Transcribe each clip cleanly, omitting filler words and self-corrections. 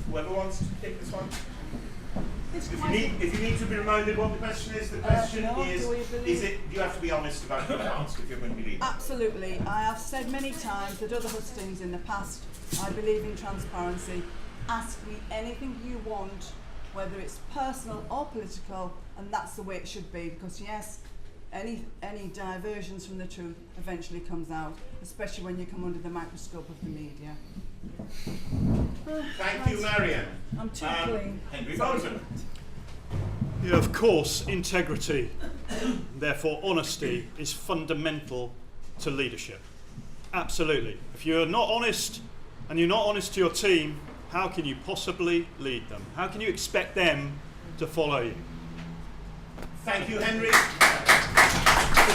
Whoever wants to take this one. If you need to be reminded what the question is, the question is it, do you have to be honest about your past if you're going to be leading? Absolutely. I have said many times that other hustings in the past, I believe in transparency. Ask me anything you want, whether it's personal or political, and that's the way it should be, because yes, any diversions from the truth eventually comes out, especially when you come under the microscope of the media. Thank you, Marianne. I'm too clean. Henry Bolton. Yeah, of course, integrity, therefore honesty, is fundamental to leadership. Absolutely. If you're not honest, and you're not honest to your team, how can you possibly lead them? How can you expect them to follow you? Thank you, Henry. To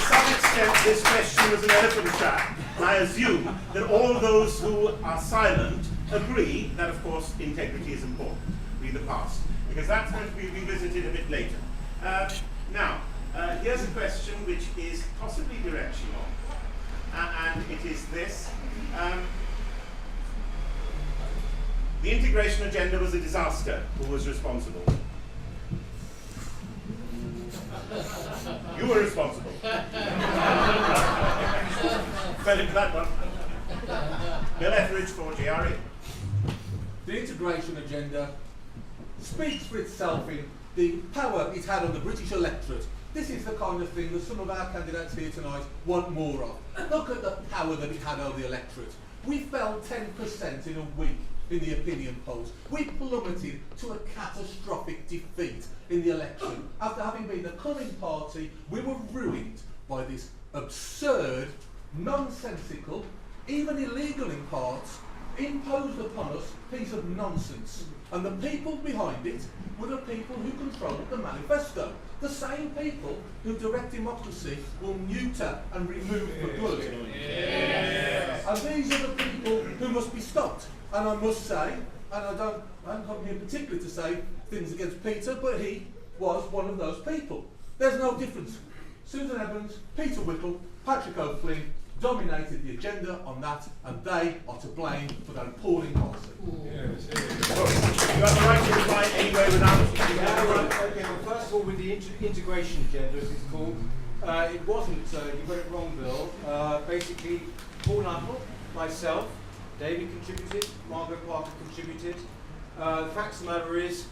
some extent, this question was an elephant trap. I assume that all those who are silent agree that, of course, integrity is important. Read the past. Because that's going to be revisited a bit later. Now, here's a question which is possibly directional. And it is this. The integration agenda was a disaster. Who was responsible? You were responsible. Fell into that one. Bill Etheridge for GRE. The integration agenda speaks for itself in the power it had on the British electorate. This is the kind of thing that some of our candidates here tonight want more of. Look at the power that it had over the electorate. We fell 10% in a week in the opinion polls. We plummeted to a catastrophic defeat in the election. After having been the coming party, we were ruined by this absurd, nonsensical, even illegal in parts, imposed upon us piece of nonsense. And the people behind it were the people who controlled the manifesto. The same people who direct democracy will neuter and remove for good. And these are the people who must be stopped. And I must say, and I haven't come here particularly to say things against Peter, but he was one of those people. There's no difference. Susan Evans, Peter Whittle, Patrick O'Flynn dominated the agenda on that, and they are to blame for that appalling policy. Yes. You have the right to reply anyway without... Okay, well, first of all, with the integration agenda, as it's called, it wasn't, you got it wrong, Bill. Basically, Paul Nuttall, myself, David contributed, Margaret Parker contributed. The fact of the matter is,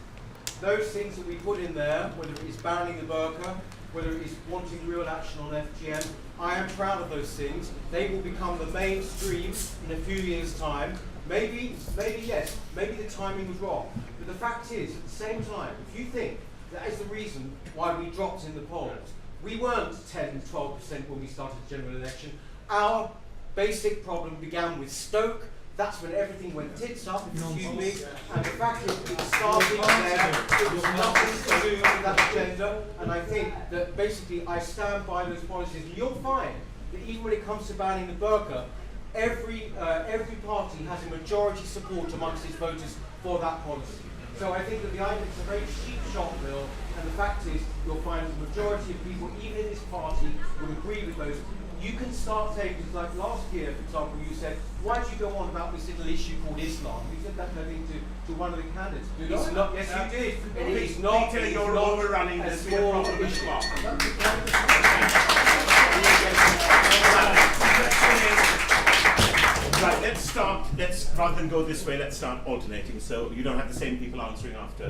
those things that we put in there, whether it is banning the burqa, whether it is wanting real action on FGM, I am proud of those things. They will become the mainstream in a few years' time. Maybe yes, maybe the timing was wrong. But the fact is, at the same time, if you think that is the reason why we dropped in the polls, we weren't 10, 12% when we started the general election. Our basic problem began with Stoke. That's when everything went tits up, excuse me, and the fact is it started there, it was nothing to do with that agenda, and I think that basically I stand by those policies. And you'll find that even when it comes to banning the burqa, every party has a majority support amongst its voters for that policy. So I think that the idea is a very cheap shot bill, and the fact is you'll find the majority of people, even in this party, will agree with those. You can start saying, like last year, for example, you said, why did you go on about this little issue called Islam? You said that to one of the candidates. It's not, yes, you did. It is not. Peter, you're overrunning this problem with Islam. Right, let's, rather than go this way, let's start alternating, so you don't have the same people answering after.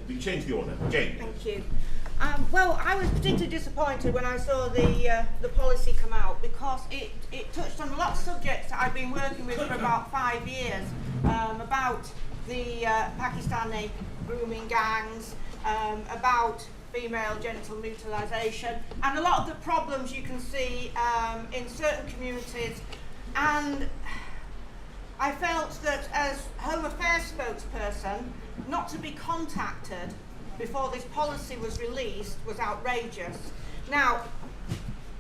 We change the order. Jane. Thank you. Well, I was particularly disappointed when I saw the policy come out, because it touched on a lot of subjects that I've been working with for about 5 years, about the Pakistani grooming gangs, about female genital mutilation, and a lot of the problems you can see in certain communities. And I felt that as Home Affairs spokesperson, not to be contacted before this policy was released was outrageous. Now,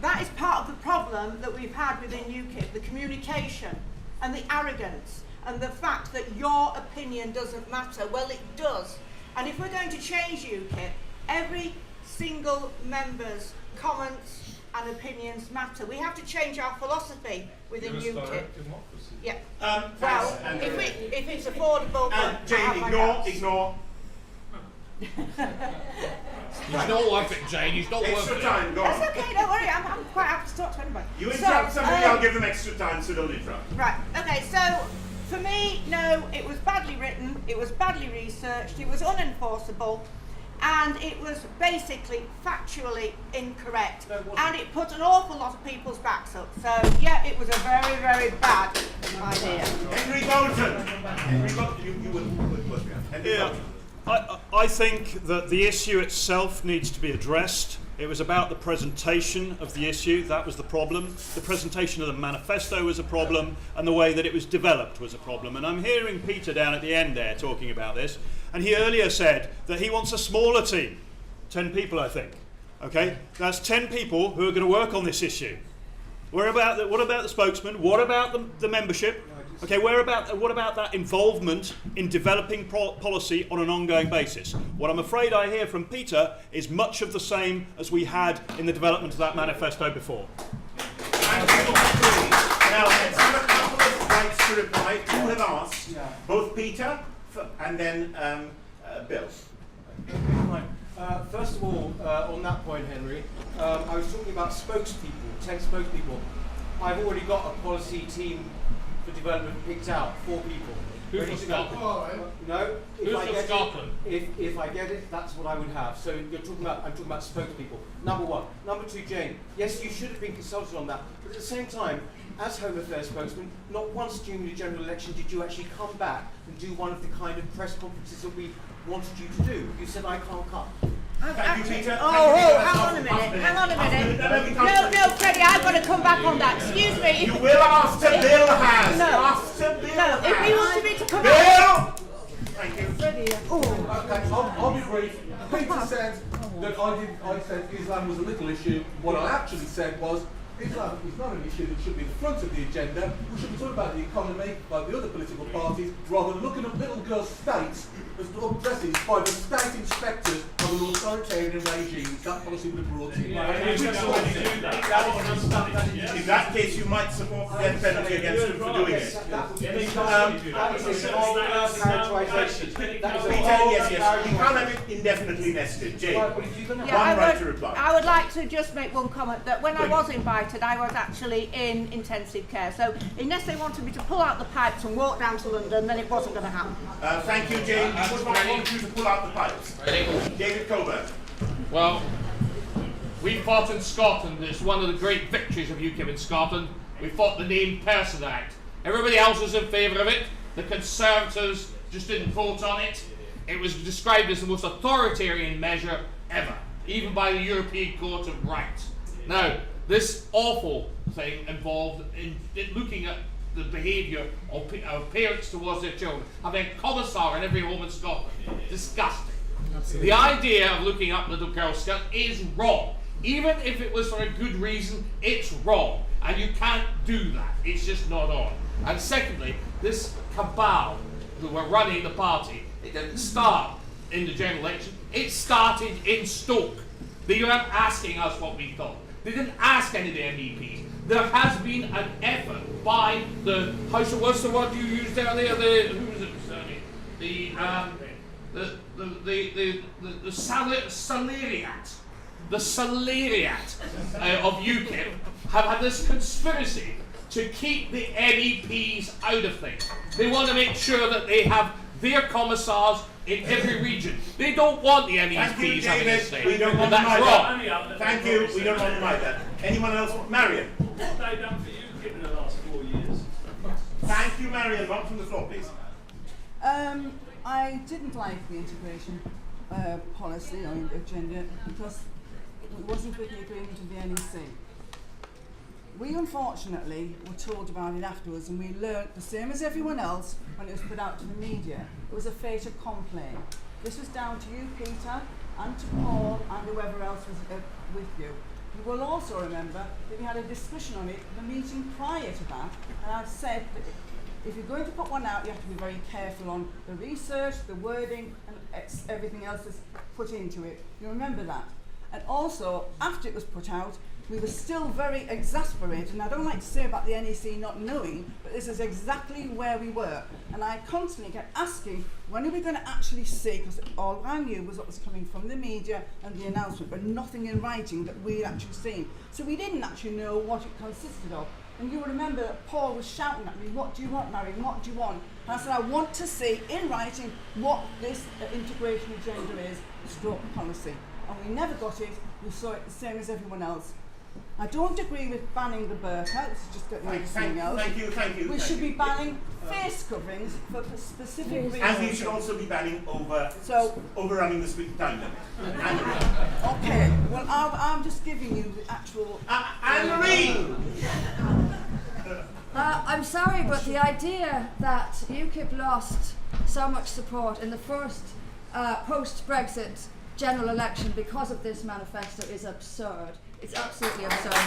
that is part of the problem that we've had within UKIP, the communication and the arrogance and the fact that your opinion doesn't matter. Well, it does. And if we're going to change UKIP, every single member's comments and opinions matter. We have to change our philosophy. within UKIP. Yeah. Well, Well, if it's affordable, Jane, ignore. He's not worth it, Jane. He's not worth Extra it. time, go That's on. okay, don't worry, I'm quite happy to talk to anybody. You interrupt So, somebody, I'll give them extra time, so don't interrupt. Right, okay, so for me, no, it was badly written, it was badly researched, it was unenforceable, and it was basically factually incorrect. No, it wasn't. And it put an awful lot of people's backs up. So, yeah, it was a very, very bad idea. Henry Bolton. Henry Bolton, you will Henry Yeah. Bolton. I think that the issue itself needs to be addressed. It was about the presentation of the issue, that was the problem. The presentation of the manifesto was a problem, and the way that it was developed was a problem. And I'm hearing Peter down at the end there talking about this, and he earlier said that he wants a smaller team, 10 people I think. Okay, that's 10 people who are going to work on this issue. What about the spokesman? What about the membership? Okay, what about that involvement in developing policy on an ongoing basis? What I'm afraid I hear from Peter is much of the same as we had in the development of that manifesto before. Thank you. Now, let's have a couple of rights to reply. You have asked both Peter and then Bill. Okay, fine. First of all, on that point, Henry, I was talking about spokespeople, 10 spokespeople. I've already got a policy team for development picked out, 4 people. Who ready for to go. Scotland? No, Who for Scotland? If I get it, that's what I would have. So I'm talking about spokespeople. Number 1. Number 2, Jane. Yes, you should have been consulted on that. But at the same time, as Home Affairs spokesman, not once during the general election did you actually come back and do one of the kind of press conferences that we wanted you to do. You said I can't come. Thank you, Peter. Hang on a minute. No, Freddie, I've got to come back on that. Excuse me. You will after Bill has. No. After Bill No, has. if you wanted me to come back. Bill! Thank you. Freddie, Okay, I'll be brief. Peter said that I said Islam was a little issue. What I actually said was Islam is not an issue that should be at the front of the agenda. We should be talking about the economy, like the other political parties, rather than looking at little girls' states as dresses by the state inspectors of an authoritarian regime. That policy would have brought in. In that case, you might support the death penalty against him for doing it. That is a whole characterisation. That is a Peter, whole yes. You can't have it indefinitely nested. Jane. Right, but if you're gonna Yeah, One right to reply. I would like to just make one comment that when I was invited, I was actually in intensive care. So unless they wanted me to pull out the pipes and walk down to London, then it wasn't going to happen. Thank you, Jane. I would not want you to pull out the pipes. David Coburn. Well, we fought in Scotland. It's one of the great victories of UKIP in Scotland. We fought the Named Person Act. Everybody else was in favour of it. The Conservatives just didn't vote on it. It was described as the most authoritarian measure ever, even by the European Court of Rights. Now, this awful thing involved in looking at the behaviour of parents towards their children, having a commissar in every home in Scotland. Disgusting. The idea of looking up little Girl Scout is wrong. Even if it was for a good reason, it's wrong. And you can't do that. It's just not on. And secondly, this cabal who were running the party, it didn't start in the general election. It started in Stoke. They weren't asking us what we thought. They didn't ask any of the MEPs. There has been an effort by the House of, what's the word you used earlier? Who was it? The Salariat of UKIP have had this conspiracy to keep the MEPs out of things. They want to make sure that they have their commissars in every region. They don't want the MEPs Thank you, having a David. say. We don't And want to that's mind wrong. that. Thank you. We don't want to mind that. Anyone else? Marion. What have they done for UKIP in the last 4 years? Thank you, Marion. One from the floor, please. I didn't like the integration policy or agenda because it wasn't with the agreement of the NEC. We unfortunately were told about it afterwards, and we learnt the same as everyone else when it was put out to the media. It was a fait accompli. This was down to you, Peter, and to Paul, and whoever else was with you. You will also remember that we had a discussion on it the meeting prior to that, and I've said that if you're going to put one out, you have to be very careful on the research, the wording, and everything else that's put into it. You remember that. And also, after it was put out, we were still very exasperated, and I don't like to say about the NEC not knowing, but this is exactly where we were. And I constantly kept asking, when are we going to actually see, because all I knew was what was coming from the media and the announcement, but nothing in writing that we'd actually seen. So we didn't actually know what it consisted of. And you'll remember that Paul was shouting at me, what do you want, Marion, what do you want? And I said, I want to see in writing what this integration agenda is, stroke policy. And we never got it, we saw it the same as everyone else. I don't agree with banning the burqa, this is just getting into something else. Thank you. We should be banning face coverings for specific reasons. And we should also be banning overrunning the speak time limit. Okay, well I'm just giving you the actual... Anne-Marie! I'm sorry, but the idea that UKIP lost so much support in the first post-Brexit general election because of this manifesto is absurd. It's absolutely absurd. It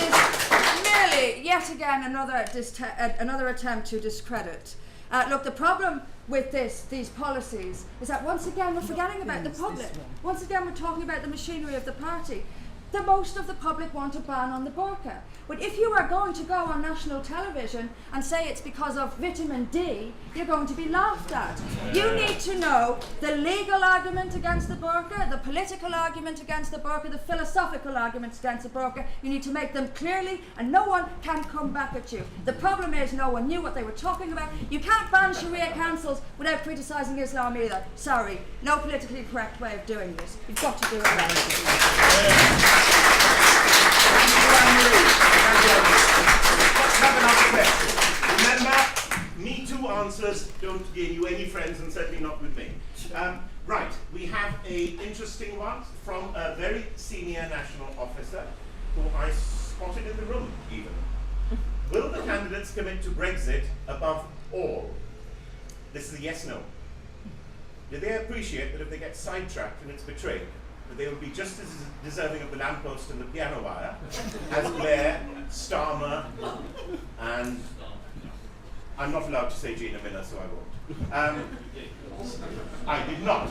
is merely yet again another attempt to discredit. Look, the problem with these policies is that once again we're forgetting about the public. Once again we're talking about the machinery of the party. The most of the public want a ban on the burqa. But if you are going to go on national television and say it's because of vitamin D, you're going to be laughed at. You need to know the legal argument against the burqa, the political argument against the burqa, the philosophical arguments against the burqa. You need to make them clearly, and no one can come back at you. The problem is no one knew what they were talking about. You can't ban Sharia councils without criticising Islam either. Sorry, no politically correct way of doing this. You've got to do it right. Let's have another question. Remember, Me Too answers don't gain you any friends, and certainly not with me. Right, we have an interesting one from a very senior national officer who I spotted in the room even. Will the candidates commit to Brexit above all? This is a yes-no. Do they appreciate that if they get sidetracked and it's betrayed, that they will be just as deserving of the lamppost and the piano wire as Blair, Starmer, and I'm not allowed to say Gina Miller, so I won't. I did not.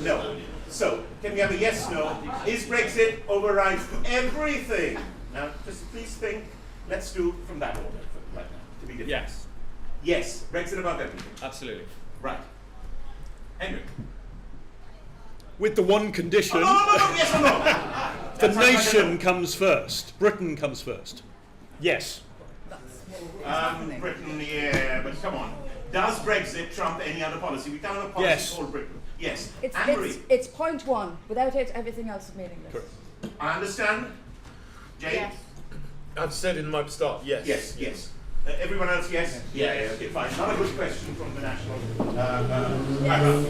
No. So, can we have a yes/no? Is Brexit overrides everything? Now, just please think. Let's do from that order right now to be different. Yes. Yes. Brexit above everything. Absolutely. Right. Henry. With the one condition, No, yes or no? the nation comes first. Britain comes first. Yes. Britain, yeah, but come on. Does Brexit trump any other policy? We can't have a policy Yes. called Britain. Yes. It's point one. Without it, everything else is meaningless. Correct. I understand. Jane? Yes. I've said in my start, yes. Yes. Everyone else, yes? Yeah, okay, fine. Another good question from the national background.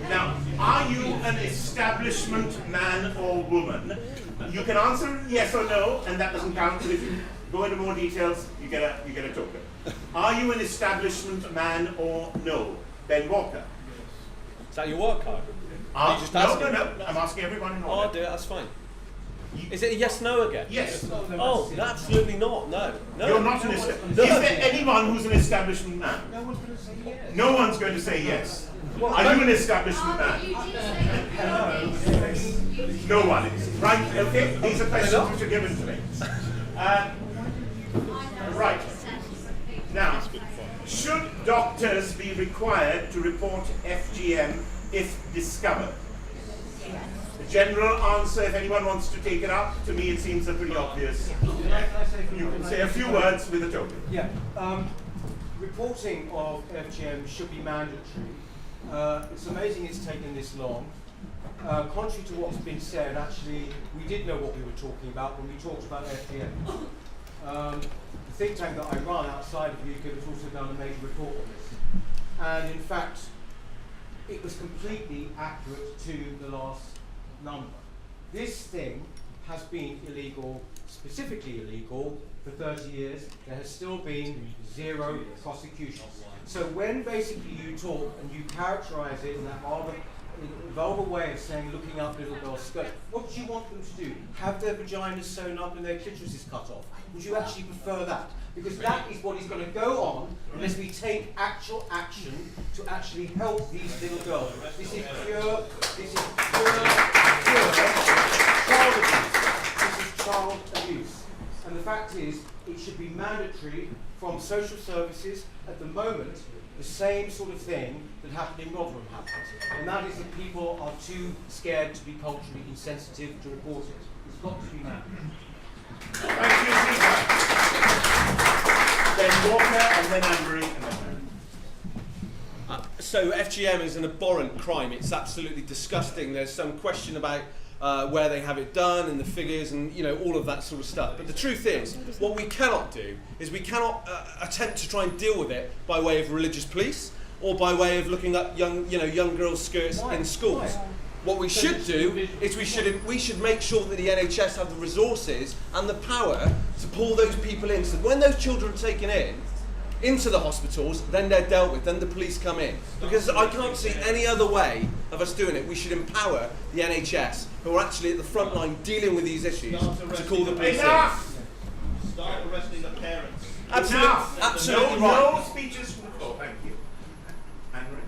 Now, are you an establishment man or woman? You can answer yes or no, and that doesn't count. But if you go into more details, you get a token. Are you an establishment man or no? Ben Walker. Is that your work card? You just No. asking? I'm asking everyone in Oh, order. I'll do it, that's fine. Is it a yes/no again? Yes. Oh, absolutely not. No. You're not an establishment. Is there anyone who's an establishment man? No one's going to say yes. No one's going to say yes. Are you an establishment man? No one is. Right, okay, these are questions which are given to me. Right. Now, should doctors be required to report FGM if discovered? The general answer, if anyone wants to take it up, to me it seems a pretty obvious. Can I say a few You can words? say a few words with a token. Yeah. Reporting of FGM should be mandatory. It's amazing it's taken this long. Contrary to what's been said, actually, we did know what we were talking about when we talked about FGM. The think tank that I run outside of UKIP has also done a major report on this. And in fact, it was completely accurate to the last number. This thing has been illegal, specifically illegal, for 30 years. There has still been 0 prosecutions. So when basically you talk and you characterize it in that rather vulgar way of saying looking up little girls' skirts. What do you want them to do? Have their vaginas sewn up and their clitorises cut off? Would you actually prefer that? Because that is what is going to go on unless we take actual action to actually help these little girls. This is pure child abuse. This is child abuse. And the fact is, it should be mandatory from social services. At the moment, the same sort of thing that happened in Rotherham happens. And that is that people are too scared to be culturally insensitive to report it. It's got to be mandatory. Thank you, Peter. Then Walker, and then Anne-Marie, and then Mary. So FGM is an abhorrent crime. It's absolutely disgusting. There's some question about where they have it done and the figures and all of that sort of stuff. But the truth is, what we cannot do is we cannot attempt to try and deal with it by way of religious police or by way of looking up young girls' skirts in schools. Why? What we should do is we should make sure that the NHS have the resources and the power to pull those people in. So when those children are taken into the hospitals, then they're dealt with, then the police come in. Because I can't see any other way of us doing it. We should empower the NHS, who are actually at the front line dealing with these issues, to call the police in. Enough! Start arresting the parents. Absolutely, Enough! absolutely no, right. No speeches from the floor, thank you. Anne-Marie.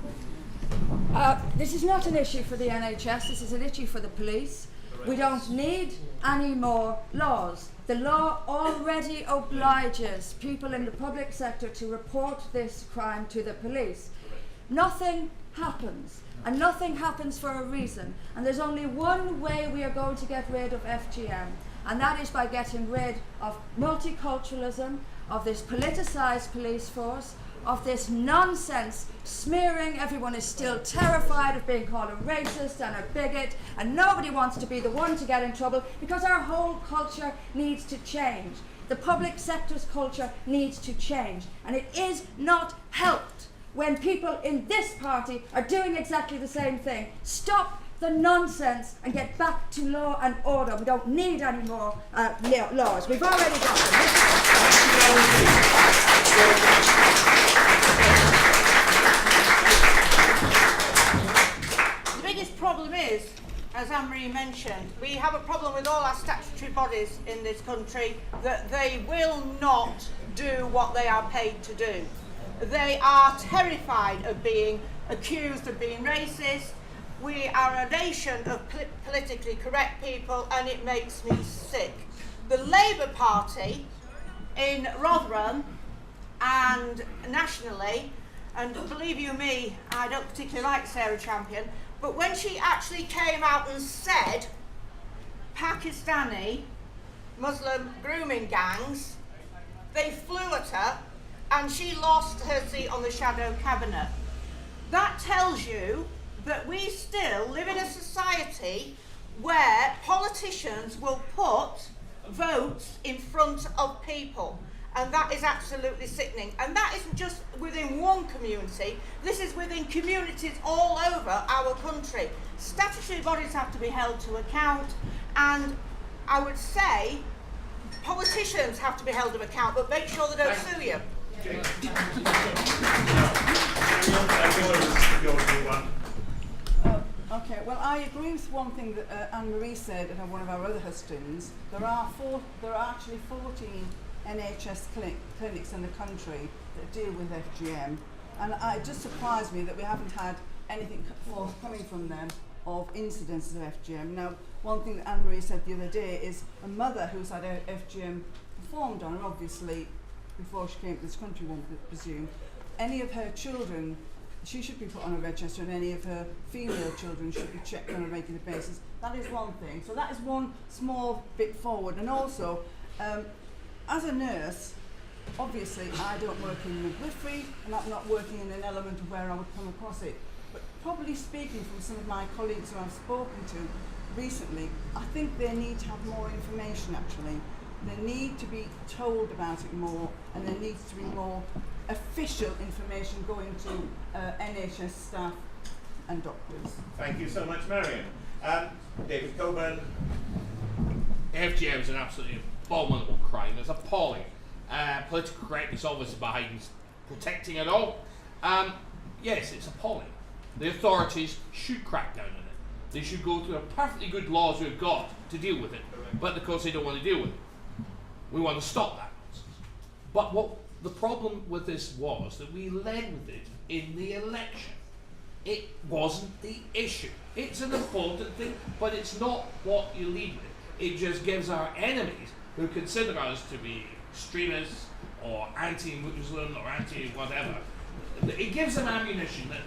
This is not an issue for the NHS, this is an issue for the police. We don't need any more laws. The law already obliges people in the public sector to report this crime to the police. Nothing happens, and nothing happens for a reason. And there's only one way we are going to get rid of FGM, and that is by getting rid of multiculturalism, of this politicised police force, of this nonsense smearing. Everyone is still terrified of being called a racist and a bigot, and nobody wants to be the one to get in trouble, because our whole culture needs to change. The public sector's culture needs to change, and it is not helped when people in this party are doing exactly the same thing. Stop the nonsense and get back to law and order. We don't need any more laws. We've already got them. The biggest problem is, as Anne-Marie mentioned, we have a problem with all our statutory bodies in this country that they will not do what they are paid to do. They are terrified of being accused of being racist. We are a nation of politically correct people, and it makes me sick. The Labour Party in Rotherham and nationally, and believe you me, I don't particularly like Sarah Champion, but when she actually came out and said Pakistani Muslim grooming gangs, they flew at her and she lost her seat on the shadow cabinet. That tells you that we still live in a society where politicians will put votes in front of people. And that is absolutely sickening. And that isn't just within one community, this is within communities all over our country. Statutory bodies have to be held to account, and I would say politicians have to be held to account, but make sure they don't sue you. Okay, well, I agree with one thing that Anne-Marie said at one of our other hustings. There are actually 14 NHS clinics in the country that deal with FGM, and it just surprised me that we haven't had anything coming from them of incidences of FGM. Now, one thing that Anne-Marie said the other day is a mother who's had FGM performed on her, obviously before she came to this country, one would presume, any of her children, she should be put on a register, and any of her female children should be checked on a regular basis. That is one thing. So that is one small bit forward. And also, as a nurse, obviously I don't work in midwifery, and I'm not working in an element of where I would come across it. But probably speaking from some of my colleagues who I've spoken to recently, I think they need to have more information actually. They need to be told about it more, and there needs to be more official information going to NHS staff and doctors. Thank you so much, Marion. David Coburn. FGM is an absolutely abominable crime. It's appalling. Political correctness obviously behind protecting it all. Yes, it's appalling. the authorities should crack down on it. They should go to the perfectly good laws we've got to deal with it. But of course they don't want to deal with it. We want to stop that. But what the problem with this was that we led with it in the election. It wasn't the issue. It's an important thing, but it's not what you lead with. It just gives our enemies, who consider us to be extremists or anti-Muslim or anti-whatever, it gives them ammunition that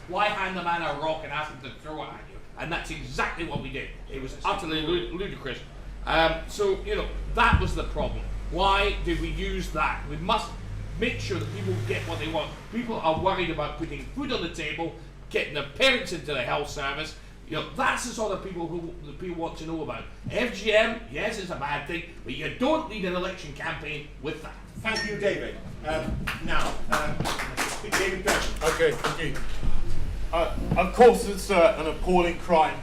why hand the man a rock and ask him to throw it at you? And that's exactly what we did. It was utterly ludicrous. So, you know, that was the problem. Why did we use that? We must make sure that people get what they want. People are worried about putting food on the table, getting their parents into the health service. You know, that's the sort of people who the people want to know about. FGM, yes, it's a bad thing, but you don't lead an election campaign with that. Thank you, David. David Burton. Okay, thank you. Of course, it's an appalling crime,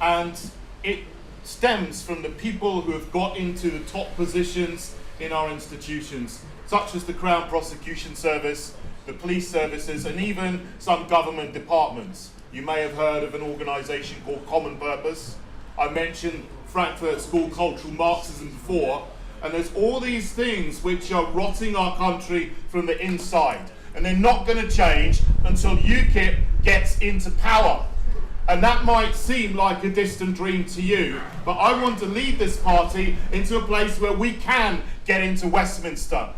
and it stems from the people who have got into the top positions in our institutions, such as the Crown Prosecution Service, the police services, and even some government departments. You may have heard of an organisation called Common Purpose. I mentioned Frankfurt School Cultural Marxism before, and there's all these things which are rotting our country from the inside, and they're not going to change until UKIP gets into power. And that might seem like a distant dream to you, but I want to lead this party into a place where we can get into Westminster.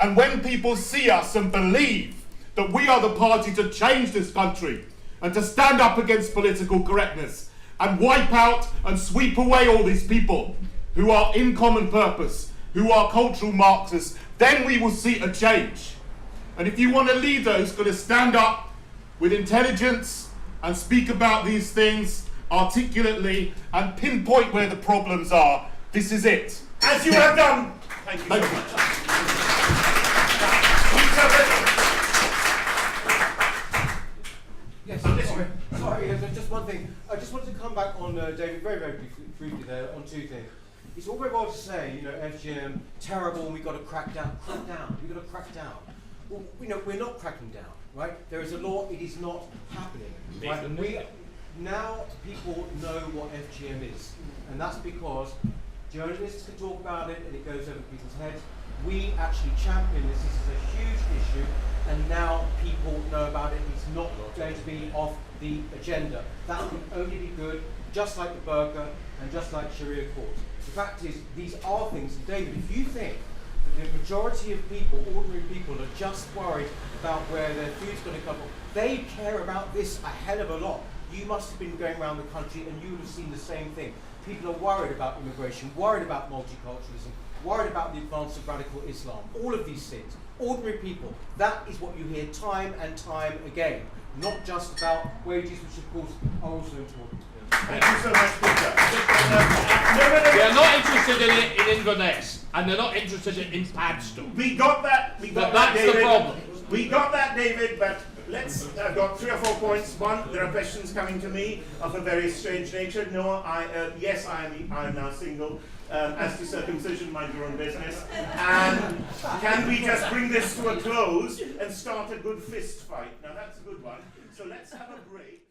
And when people see us and believe that we are the party to change this country and to stand up against political correctness and wipe out and sweep away all these people who are in Common Purpose, who are cultural Marxists, then we will see a change. And if you want a leader who's going to stand up with intelligence and speak about these things articulately and pinpoint where the problems are, this is it. As you have done. Thank you so much. Yes, sorry, just one thing. I just wanted to come back on David very briefly there on two things. It's all very well to say, you know, FGM, terrible, and we've got to crack down. We've got to crack down. Well, you know, we're not cracking down, right? There is a law, it is not happening. Right? Now people know what FGM is, and that's because journalists can talk about it and it goes over people's heads. We actually champion this. This is a huge issue, and now people know about it. It's not going to be off the agenda. That can only be good, just like the burqa and just like Sharia courts. The fact is, these are things, David, if you think that the majority of people, ordinary people, are just worried about where their food's going to come from, they care about this a hell of a lot. You must have been going around the country and you would have seen the same thing. People are worried about immigration, worried about multiculturalism, worried about the advance of radical Islam, all of these things. Ordinary people, that is what you hear time and time again, not just about wages, which of course are also important. Thank you so much, Peter. They're not interested in Inverness, and they're not interested in Padstow. We got that. That's David. the problem. We got that, David, but I've got 3 or 4 points. One, there are questions coming to me of a very strange nature. No, yes, I am now single. As to circumcision, mind your own business. And can we just bring this to a close and start a good fist fight? Now that's a good one. So let's have a break.